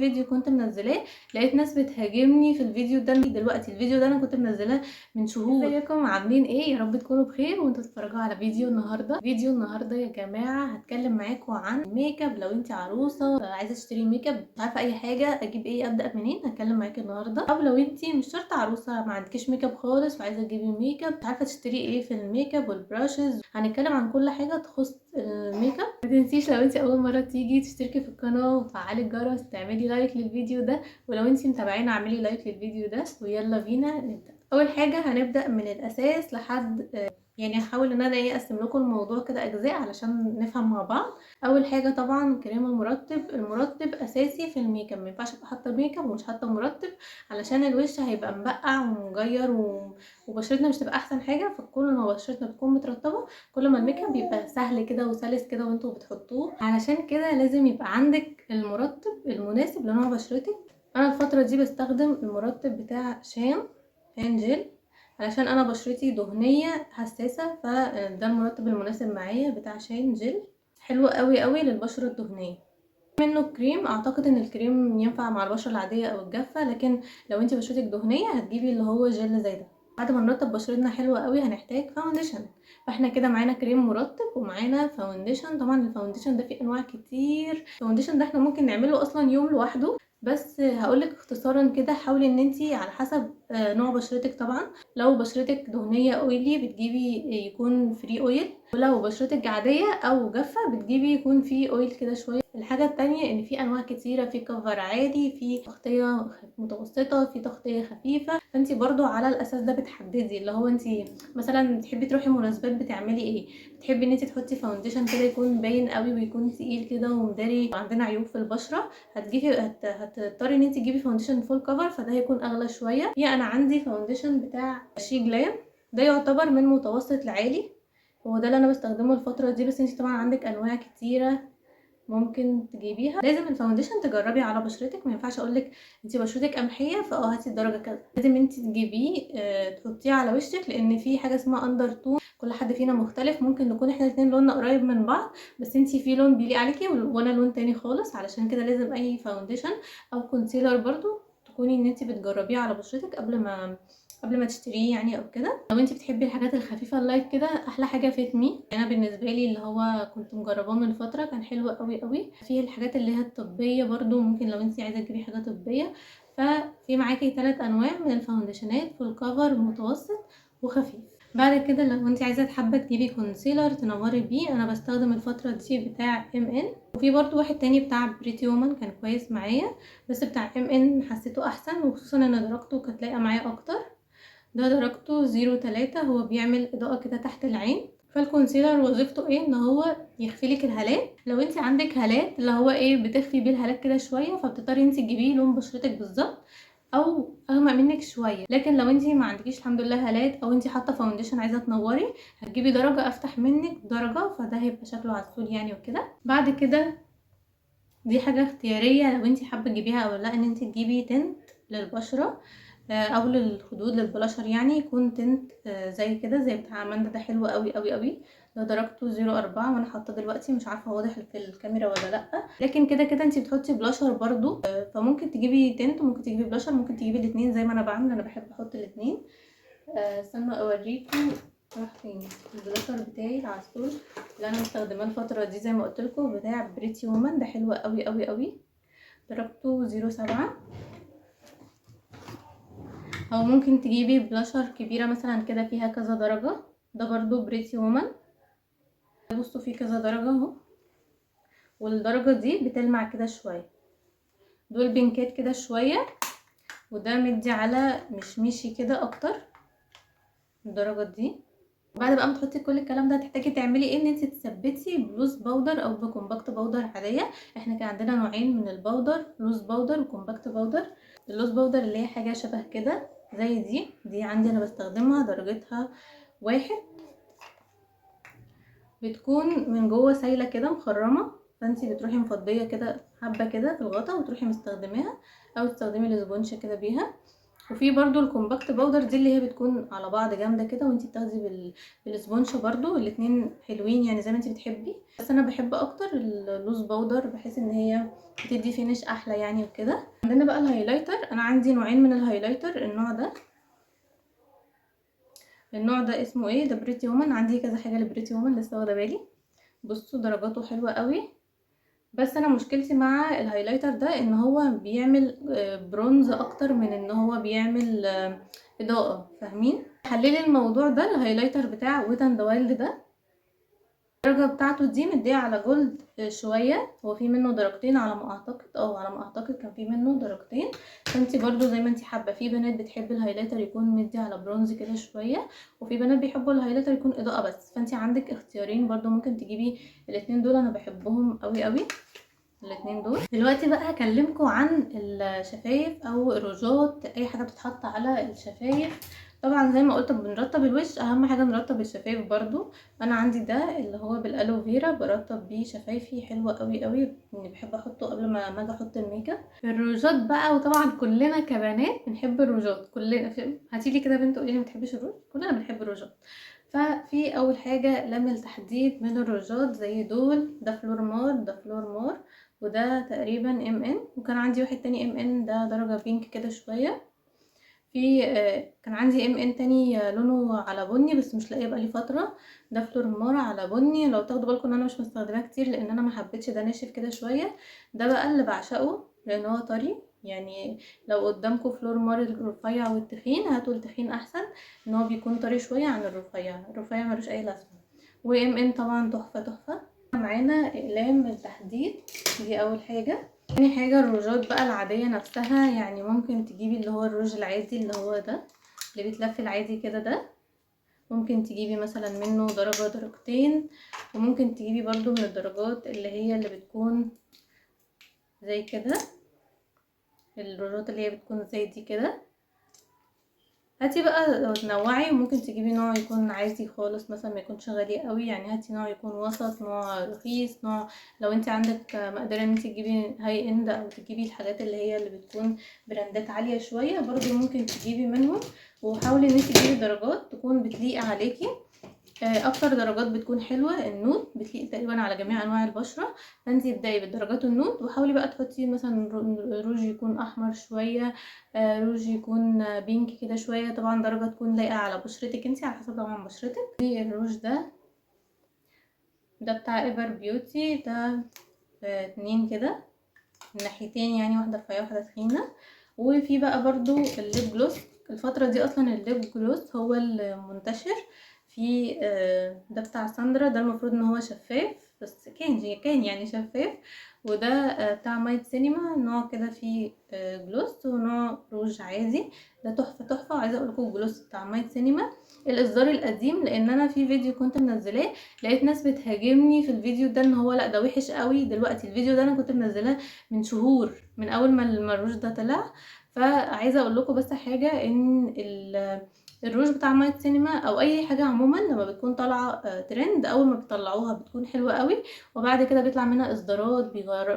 فيديو كنت منزلاه لقيت ناس بتهاجمني في الفيديو ده. دلوقتي الفيديو ده انا كنت منزلاه من شهور. ازيكم عاملين ايه؟ يا رب تكونوا بخير وانتوا بتتفرجوا على فيديو النهارده يا جماعه هتكلم معاكم عن الميك اب. لو انت عروسه عايزه تشتري ميك اب مش عارفه اي حاجه اجيب ايه ابدا منين، هتكلم معاكي النهارده. او لو انت مش شرط عروسه ما عندكيش ميك اب خالص وعايزه تجيبي ميك اب مش عارفه تشتري ايه في الميك اب والبراشز، هنتكلم عن كل حاجه تخص الميك اب. ما تنسيش لو انت اول مره تيجي تشتركي في القناه وتفعلي الجرس، تعملي لايك للفيديو ده، ولو انت متابعينا اعملي لايك للفيديو ده. ويلا بينا نبدا. اول حاجه هنبدا من الاساس لحد يعني هحاول ان انا اقسم لكم الموضوع كده اجزاء علشان نفهم مع بعض. اول حاجه طبعا كريم المرطب اساسي في الميك اب. ما ينفعش ابقى حاطه ميك اب ومش حاطه مرطب علشان الوش هيبقى مبقع ومجير وبشرتنا مش تبقى احسن حاجه. فكل ما بشرتنا بتكون مترطبه كل ما الميك اب بيبقى سهل كده وسلس كده وانتوا بتحطوه. علشان كده لازم يبقى عندك المرطب المناسب لنوع بشرتك. انا الفتره دي بستخدم المرطب بتاع شان جل علشان انا بشرتي دهنيه حساسه، فده المرطب المناسب معايا بتاع شان جل. حلو قوي للبشره الدهنيه. منه كريم، اعتقد ان الكريم ينفع مع البشره العاديه او الجافه، لكن لو انت بشرتك دهنيه هتجيبي اللي هو جل زي ده. بعد ما نرطب بشرتنا حلوه قوي هنحتاج فاونديشن. فاحنا كده معانا كريم مرطب ومعانا فاونديشن. طبعا الفاونديشن ده فيه انواع كتير. الفاونديشن ده احنا ممكن نعمله اصلا يوم لوحده، بس هقولك اختصارا كده حاولي ان انتي على حسب نوع بشرتك. طبعا لو بشرتك دهنيه اويلي بتجيبي يكون فري اويل، ولو بشرتك عاديه او جافه بتجيبي يكون فيه اويل كده شويه. الحاجه التانية ان في انواع كتيره، في كفر عادي، في تغطيه متوسطه، في تغطيه خفيفه. فانتي برضو على الاساس ده بتحددي اللي هو انتي مثلا بتحبي تروحي مناسبات بتعملي ايه. بتحبي ان انتي تحطي فاونديشن كده يكون باين قوي ويكون تقيل كده ومداري وعندنا عيوب في البشره، هتضطري ان انت تجيبي فاونديشن فول كفر، فده هيكون اغلى شويه. هي انا عندي فاونديشن بتاع شي جلام، ده يعتبر من متوسط لعالي، هو ده اللي انا بستخدمه الفتره دي. بس انت طبعا عندك انواع كتيره ممكن تجيبيها. لازم الفاونديشن تجربي على بشرتك، ما ينفعش اقولك انت بشرتك قمحيه هاتي الدرجه كذا. لازم انت تجيبيه تحطيه على وشك، لان في حاجه اسمها اندر تون. كل حد فينا مختلف، ممكن نكون احنا الاثنين لوننا قريب من بعض بس انت في لون بيليق عليكي وانا لون تاني خالص. علشان كده لازم اي فاونديشن او كونسيلر برضو تكوني ان انت بتجربيه على بشرتك قبل ما تشتريه يعني او كده. لو انت بتحبي الحاجات الخفيفه اللايت كده احلى حاجه فيت مي. انا بالنسبه لي اللي هو كنت مجرباه من فتره كان حلو قوي. فيه الحاجات اللي هي الطبيه برضو، ممكن لو انت عايزه تجيبي حاجه طبيه. ففي معاكي 3 انواع من الفاونديشنات، فول كفر، متوسط، وخفيف. بعد كده لو انت عايزه حابه تجيبي كونسيلر تنوري بيه، انا بستخدم الفتره دي بتاع ان. وفي برضو واحد تاني بتاع بريتي وومن كان كويس معايا، بس بتاع ان حسيته احسن، وخصوصا ان درجته كانت لايقه معايا اكتر. ده درجته 0.3، هو بيعمل اضاءة كده تحت العين. فالكونسيلر وظيفته ايه؟ ان هو يخفي لك الهالات. لو انت عندك هالات اللي هو ايه بتخفي بيه الهالات كده شويه، فبتضطري انت تجيبيه لون بشرتك بالظبط او اغمق منك شويه. لكن لو انت ما عندكيش الحمد لله هالات، او انت حاطه فاونديشن عايزه تنوري، هتجيبي درجه افتح منك درجه، فده هيبقى شكله عسول يعني وكده. بعد كده دي حاجه اختياريه لو انت حابه تجيبيها او لا، ان انت تجيبي تنت للبشره او للخدود للبلاشر، يعني يكون تنت زي كده زي بتاع اماندا. ده حلو قوي. ده درجته 0.4 وانا حاطه دلوقتي، مش عارفه واضح في الكاميرا ولا لا. لكن كده انت بتحطي بلاشر برضو، فممكن تجيبي تنت وممكن تجيبي بلاشر، ممكن تجيبي الاثنين زي ما انا بعمل. انا بحب احط الاثنين. استنى اوريكم راح فين البلاشر بتاعي العسول اللي انا مستخدماه الفتره دي، زي ما قلت لكم بتاع بريتي وومن. ده حلو قوي. درجته 0.7. او ممكن تجيبي بلاشر كبيره مثلا كده فيها كذا درجه، ده برضو بريتي وومن. بصوا فيه كذا درجه اهو، والدرجه دي بتلمع كده شويه. دول بينكات كده شويه، وده مدي على مشمشي كده اكتر الدرجه دي. بعد بقى ما تحطي كل الكلام ده هتحتاجي تعملي ايه؟ ان انت تثبتي بلوز باودر او بكومباكت باودر عاديه. احنا كان عندنا نوعين من الباودر، لوز باودر وكومباكت باودر. اللوز باودر اللي هي حاجه شبه كده زي دي عندي انا بستخدمها، درجتها 1. بتكون من جوه سايله كده مخرمه، فانتي بتروحي مفضيه كده حبه كده في الغطا وتروحي مستخدماها، او تستخدمي الاسبونش كده بيها. وفي برضو الكومباكت باودر دي اللي هي بتكون على بعض جامده كده، وانتي بتاخدي بالسبونشه برضو. الاتنين حلوين يعني زي ما انتي بتحبي، بس انا بحب اكتر اللوز باودر، بحيث ان هي بتدي فينش احلى يعني وكده. عندنا بقى الهايلايتر، انا عندي نوعين من الهايلايتر. النوع ده اسمه ايه ده، بريتي وومن. عندي كذا حاجه لبريتي وومن لسه واخده بالي. بصوا درجاته حلوه قوي، بس انا مشكلتي مع الهايلايتر ده ان هو بيعمل برونز اكتر من ان هو بيعمل اضاءه، فاهمين؟ حللي الموضوع ده. الهايلايتر بتاع ويت اند وايلد ده الدرجه بتاعته دي مديه على جولد شويه. هو في منه درجتين على ما اعتقد، على ما اعتقد كان في منه درجتين. فانتي برضو زي ما انتي حابه. في بنات بتحب الهايلايتر يكون مدي على برونز كده شويه، وفي بنات بيحبوا الهايلايتر يكون اضاءه بس. فانتي عندك اختيارين برضو، ممكن تجيبي الاتنين دول. انا بحبهم قوي قوي الاتنين دول. دلوقتي بقى هكلمكم عن الشفايف او الروجات، اي حاجه بتتحط على الشفايف. طبعا زي ما قلت بنرطب الوش، اهم حاجه نرطب الشفايف برضو. انا عندي ده اللي هو بالالوفيرا، برطب بيه شفايفي، حلوه قوي قوي. بحب احطه قبل ما اجي احط الميك اب. الروجات بقى، وطبعا كلنا كبنات بنحب الروجات كلنا. هاتيلي كده بنت قولي لي ما بتحبش الروج، كلنا بنحب الروجات. ففي اول حاجه لامل تحديد من الروجات زي دول، ده فلورمار، وده تقريبا ان. وكان عندي واحد تاني ان ده درجة بينك كده شوية. في كان عندي ان تاني لونه على بني بس مش لاقيه بقالي فترة. ده فلورمار على بني. لو تاخدوا بالكم ان انا مش مستخدماه كتير لان انا ما حبيتش، ده ناشف كده شوية. ده بقى اللي بعشقه لان هو طري يعني. لو قدامكم فلورمار الرفيع والتخين، هاتوا التخين احسن، ان هو بيكون طري شوية عن الرفيع ملوش اي لازمة. ان طبعا تحفة. معانا اقلام التحديد، دي اول حاجة. تاني حاجة الروجات بقى العادية نفسها، يعني ممكن تجيبي اللي هو الروج العادي اللي هو ده اللي بيتلف العادي كده ده. ممكن تجيبي مثلا منه درجة درجتين، وممكن تجيبي برضو من الدرجات اللي هي اللي بتكون زي كده، الروجات اللي هي بتكون زي دي كده. هاتي بقى تنوعي، وممكن تجيبي نوع يكون عادي خالص مثلا، ما يكونش غالي قوي يعني. هاتي نوع يكون وسط، نوع رخيص، نوع لو انت عندك مقدره ان انت تجيبي هاي اند او تجيبي الحاجات اللي هي اللي بتكون براندات عاليه شويه، برضو ممكن تجيبي منهم. وحاولي ان انت تجيبي درجات تكون بتليق عليكي. اكتر درجات بتكون حلوه النود، بتليق تقريبا على جميع انواع البشره. فانت ابداي بالدرجات النود، وحاولي بقى تحطي مثلا روج يكون احمر شويه، روج يكون بينك كده شويه. طبعا درجه تكون لايقه على بشرتك انت، على حسب طبعا بشرتك. الروج ده بتاع ايفر بيوتي، ده 2 كده من ناحيتين يعني، واحده رفيعه واحده تخينه. وفي بقى برضو الليب جلوس. الفتره دي اصلا الليب جلوس هو المنتشر. في ده بتاع ساندرا، ده المفروض ان هو شفاف، بس كان يعني شفاف. وده بتاع مايت سينما، نوع كده فيه جلوس ونوع روج عادي. ده تحفه. وعايزه اقول لكم الجلوس بتاع مايت سينما الاصدار القديم، لان انا في فيديو كنت منزلاه لقيت ناس بتهاجمني في الفيديو ده ان هو لا ده وحش قوي. دلوقتي الفيديو ده انا كنت منزلاه من شهور، من اول ما الروج ده طلع. فعايزه اقول لكم بس حاجه، ان الروج بتاع مايت سينما او اي حاجه عموما لما بتكون طالعه ترند، اول ما بيطلعوها بتكون حلوه قوي، وبعد كده بيطلع منها اصدارات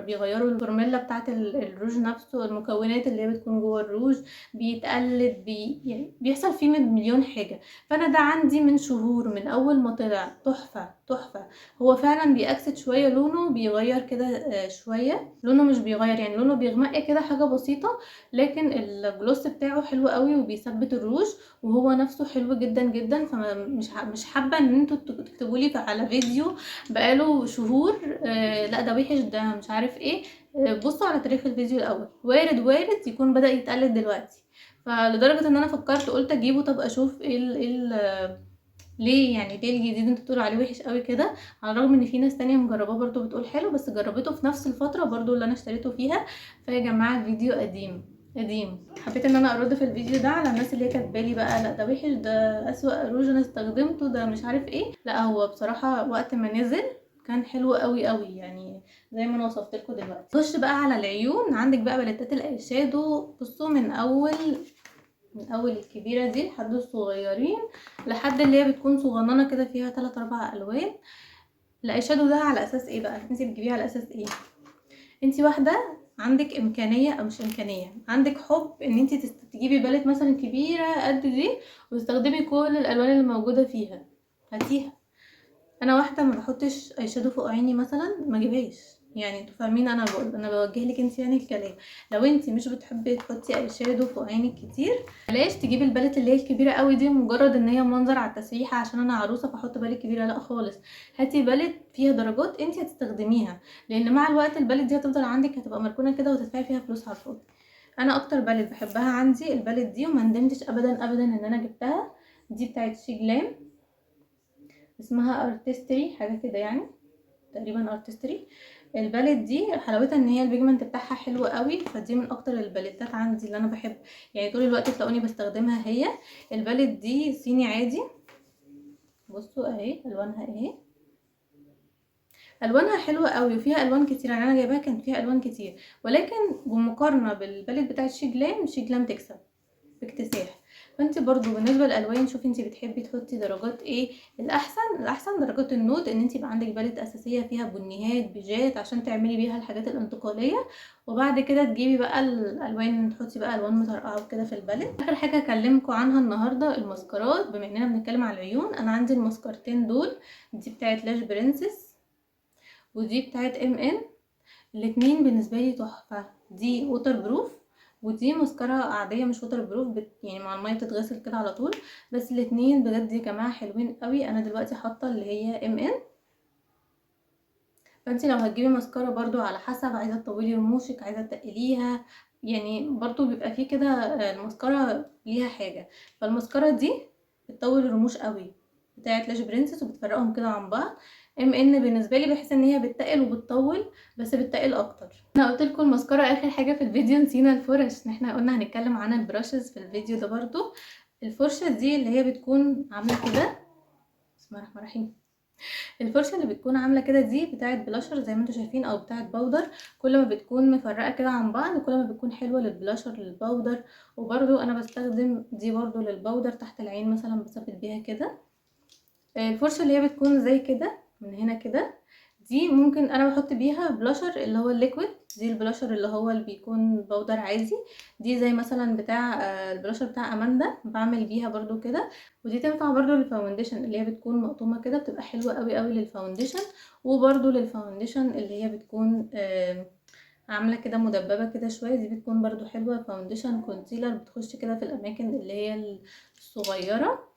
بيغيروا الفورميلا بتاعه الروج نفسه، المكونات اللي هي بتكون جوه الروج بيتقلد يعني بيحصل فيه مليون حاجه. فانا ده عندي من شهور، من اول ما طلع تحفه. هو فعلا بيأكسد شويه، لونه بيغير كده شويه، لونه مش بيغير يعني، لونه بيغمق كده حاجه بسيطه، لكن الجلوس بتاعه حلو قوي وبيثبت الروج، وهو نفسه حلو جدا. مش حابه ان انتوا تكتبوا لي على فيديو بقاله شهور لا ده وحش، ده مش عارف ايه. بصوا على تاريخ الفيديو الاول، وارد يكون بدأ يتقلد دلوقتي. فلدرجه ان انا فكرت قلت اجيبه، طب اشوف ليه الجديد انتوا بتقولوا عليه وحش قوي كده، على الرغم ان في ناس تانية مجرباه برضو بتقول حلو، بس جربته في نفس الفتره برضو اللي انا اشتريته فيها. فيا جماعه الفيديو قديم. حبيت ان انا ارد في الفيديو ده على الناس اللي هي كاتبالي بقى لا ده وحش، ده اسوأ روج انا استخدمته، ده مش عارف ايه. لا هو بصراحه وقت ما نزل كان حلو قوي يعني، زي ما انا وصفت لكم دلوقتي. خش بقى على العيون. عندك بقى باليتات الاي شادو. بصوا من اول الكبيره دي لحد الصغيرين، لحد اللي هي بتكون صغننه كده فيها 3-4 الوان. الاي شادو ده على اساس ايه بقى؟ انت بتجيبيه على اساس ايه؟ انت واحده عندك امكانيه او مش امكانيه، عندك حب ان انت تجيبي باليت مثلا كبيره قد دي وتستخدمي كل الالوان اللي موجوده فيها، هاتيها. انا واحده ما بحطش اي شادو فوق عيني مثلا، ما اجيبهاش. يعني انتوا فاهمين، انا بوجه لك انت يعني الكلام. لو انت مش بتحبي تحطي اي شادو فوق عينك كتير، بلاش تجيبي الباليت اللي هي الكبيره قوي دي مجرد ان هي منظر على التسريحه عشان انا عروسه فاحط باليت كبيره، لا خالص. هاتي باليت فيها درجات انت هتستخدميها، لان مع الوقت الباليت دي هتفضل عندك، هتبقى مركونه كده وتدفعي فيها فلوس على الفاضي. انا اكتر باليت بحبها عندي الباليت دي، وما ندمتش ابدا ابدا ان انا جبتها. دي بتاعت شي جلام، اسمها ارتستري حاجه كده يعني، تقريبا ارتستري. الباليت دي حلاوتها ان هي البيجمنت بتاعها حلو قوي، فدي من اكتر الباليتات عندي اللي انا بحب يعني طول الوقت تلاقوني بستخدمها. هي الباليت دي صيني عادي، بصوا اهي الوانها اهي، الوانها حلوه قوي وفيها الوان كتير. يعني انا جايباها كان فيها الوان كتير، ولكن بمقارنه بالباليت بتاعت شي جلام، شي جلام تكسب باكتساح. فانت برضو بالنسبه للالوان شوفي انت بتحبي تحطي درجات ايه الاحسن درجات النود، ان انت يبقى عندك باليت اساسيه فيها بنيات بيجات عشان تعملي بيها الحاجات الانتقاليه، وبعد كده تجيبي بقى الالوان، تحطي بقى الوان مطرقعه وكده في الباليت. اخر حاجه اكلمكم عنها النهارده الماسكارات، بما اننا بنتكلم على العيون. انا عندي الماسكارتين دول، دي بتاعت لاش برنسس ودي بتاعت ام ان. الاتنين بالنسبه لي تحفه، دي ووتر بروف ودي ماسكارا عاديه مش ووتر بروف، يعني مع الميه بتتغسل كده على طول. بس الاتنين بجد يا جماعه حلوين قوي. انا دلوقتي حاطه اللي هي ام ان. فانت لو هتجيبي ماسكارا برضو على حسب، عايزه تطولي رموشك عايزه تقليها، يعني برضو بيبقى فيه كده الماسكارا ليها حاجه. فالماسكارا دي بتطول الرموش قوي بتاعت لاش برنسس وبتفرقهم كده عن بعض. ام ان بالنسبه لي بحس ان هي بتتقل وبتطول، بس بتتقل اكتر. انا قلت لكم الماسكارا اخر حاجه في الفيديو، نسينا الفرش. احنا قلنا هنتكلم عن البراشز في الفيديو ده برضو. الفرشه دي اللي هي بتكون عامله كده، بسم الله الرحمن الرحيم. الفرشه اللي بتكون عامله كده دي بتاعه بلاشر زي ما انتم شايفين، او بتاعه باودر. كل ما بتكون مفرقه كده عن بعض كل ما بتكون حلوه للبلاشر للباودر. وبرده انا بستخدم دي برده للباودر تحت العين مثلا، بثبت بيها كده. الفرشه اللي هي بتكون زي كده من هنا كده، دي ممكن انا بحط بيها بلاشر اللي هو الليكويد، دي البلاشر اللي هو اللي بيكون باودر عادي. دي زي مثلا بتاع البلاشر بتاع اماندا بعمل بيها برضو كده. ودي تنفع برضو للفاونديشن اللي هي بتكون مقطومه كده، بتبقى حلوه قوي قوي للفاونديشن. وبرضو للفاونديشن اللي هي بتكون عامله كده مدببه كده شويه، دي بتكون برضو حلوه. فاونديشن كونسيلر بتخش كده في الاماكن اللي هي الصغيره،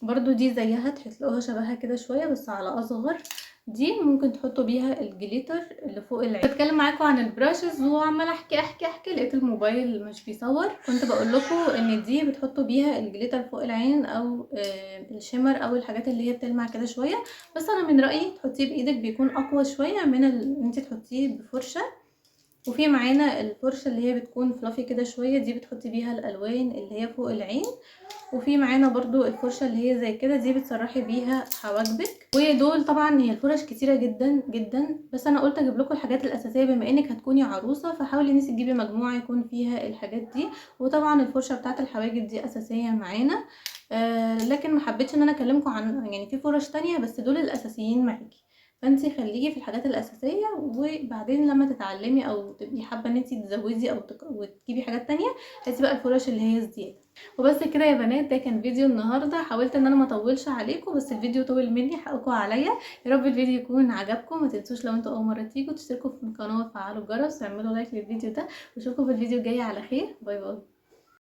برضو دي زيها تلاقوها شبهها كده شويه بس على اصغر. دي ممكن تحطوا بيها الجليتر اللي فوق العين. بتكلم معاكم عن البراشز وعماله احكي لقيت الموبايل مش بيصور. كنت بقول لكم ان دي بتحطوا بيها الجليتر فوق العين او الشمر او الحاجات اللي هي بتلمع كده شويه. بس انا من رايي تحطيه بايدك بيكون اقوى شويه من ان انت تحطيه بفرشه. وفي معانا الفرشه اللي هي بتكون فلافي كده شويه، دي بتحطي بيها الالوان اللي هي فوق العين. وفي معانا برضو الفرشه اللي هي زي كده، دي بتسرحي بيها حواجبك. ودول طبعا هي الفرش كتيره جدا جدا، بس انا قلت اجيب لكم الحاجات الاساسيه بما انك هتكوني عروسه، فحاولي انك تجيبي مجموعه يكون فيها الحاجات دي. وطبعا الفرشه بتاعه الحواجب دي اساسيه معانا. لكن ما حبيتش ان انا اكلمكم عن يعني في فرش تانية، بس دول الاساسيين معاكي. فانتي خليكي في الحاجات الاساسيه، وبعدين لما تتعلمي او تبقي حابه ان انتي تزودي او وتجيبي حاجات تانية، هاتي بقى الفرش اللي هي الزياده. وبس كده يا بنات، ده كان فيديو النهارده. حاولت ان انا ما اطولش عليكم بس الفيديو طول مني، حقكم عليا. يا رب الفيديو يكون عجبكم. ما تنسوش لو انتوا اول مره تيجوا تشتركوا في القناه وتفعلوا الجرس وتعملوا لايك للفيديو ده. واشوفكم في الفيديو الجاي على خير. باي باي.